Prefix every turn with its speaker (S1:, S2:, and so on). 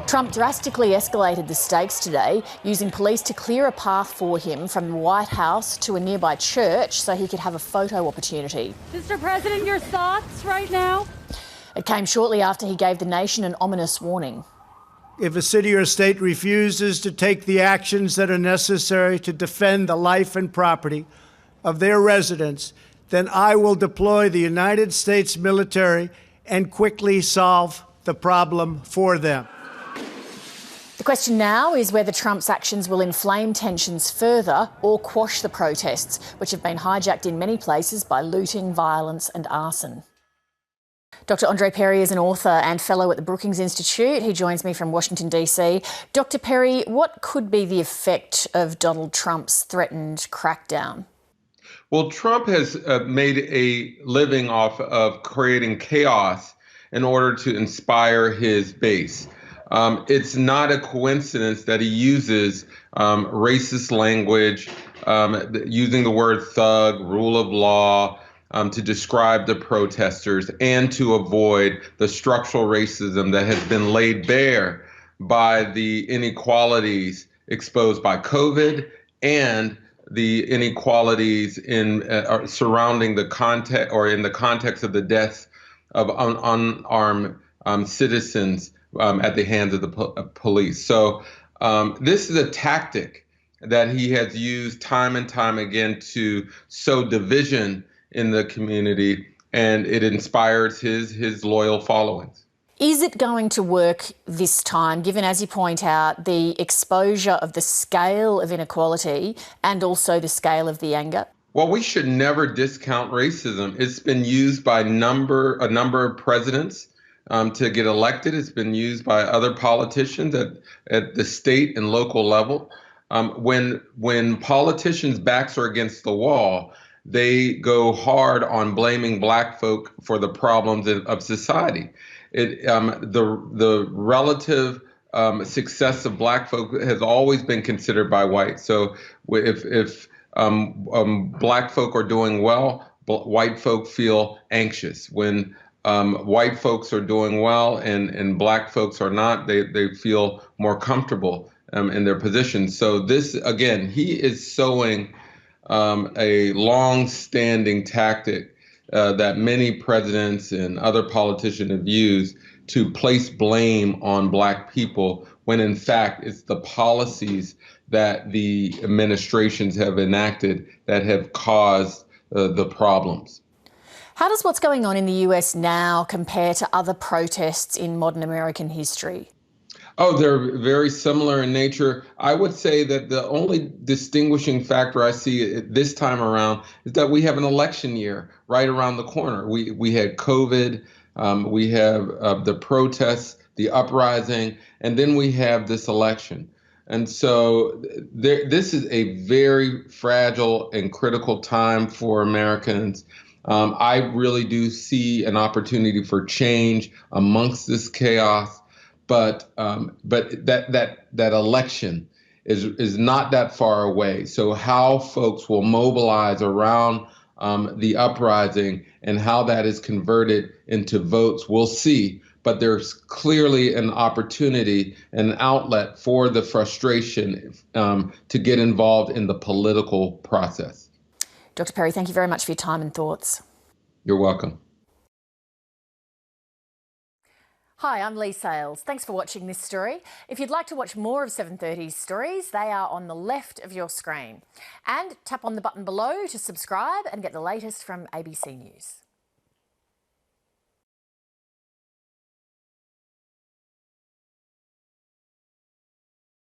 S1: Trump drastically escalated the stakes today, using police to clear a path for him from the White House to a nearby church so he could have a photo opportunity.
S2: Mr. President, your thoughts right now?
S1: It came shortly after he gave the nation an ominous warning.
S3: If a city or state refuses to take the actions that are necessary to defend the life and property of their residents, then I will deploy the United States military and quickly solve the problem for them.
S1: The question now is whether Trump's actions will inflame tensions further or quash the protests, which have been hijacked in many places by looting, violence and arson. Dr. Andre Perry is an author and fellow at the Brookings Institute. He joins me from Washington, D.C. Dr. Perry, what could be the effect of Donald Trump's threatened crackdown?
S4: Well, Trump has made a living off of creating chaos in order to inspire his base. It's not a coincidence that he uses racist language, using the word thug, rule of law, to describe the protesters and to avoid the structural racism that has been laid bare by the inequalities exposed by COVID and the inequalities in surrounding the context or in the context of the deaths of unarmed citizens at the hands of the police. So this is a tactic that he has used time and time again to sow division in the community, and it inspires his loyal followings.
S1: Is it going to work this time, given, as you point out, the exposure of the scale of inequality and also the scale of the anger?
S4: Well, we should never discount racism. It's been used by a number of presidents to get elected. It's been used by other politicians at the state and local level. When politicians' backs are against the wall, they go hard on blaming Black folk for the problems of society. The relative success of Black folk has always been considered by whites. So if Black folk are doing well, white folk feel anxious. When white folks are doing well and Black folks are not, they feel more comfortable in their positions. So this, again, he is sowing a long-standing tactic that many presidents and other politicians have used to place blame on Black people, when in fact it's the policies that the administrations have enacted that have caused the problems.
S1: How does what's going on in the US now compare to other protests in modern American history?
S4: Oh, they're very similar in nature. I would say that the only distinguishing factor I see this time around is that we have an election year right around the corner. We had COVID, we have the protests, the uprising, and then we have this election. And so this is a very fragile and critical time for Americans. I really do see an opportunity for change amongst this chaos. But that election is not that far away. So how folks will mobilize around the uprising and how that is converted into votes, we'll see. But there's clearly an opportunity, an outlet for the frustration to get involved in the political process.
S1: Dr. Perry, thank you very much for your time and thoughts.
S4: You're welcome.
S1: Hi, I'm Lee Sales. Thanks for watching this story. If you'd like to watch more of 730's stories, they are on the left of your screen. And tap on the button below to subscribe and get the latest from ABC News.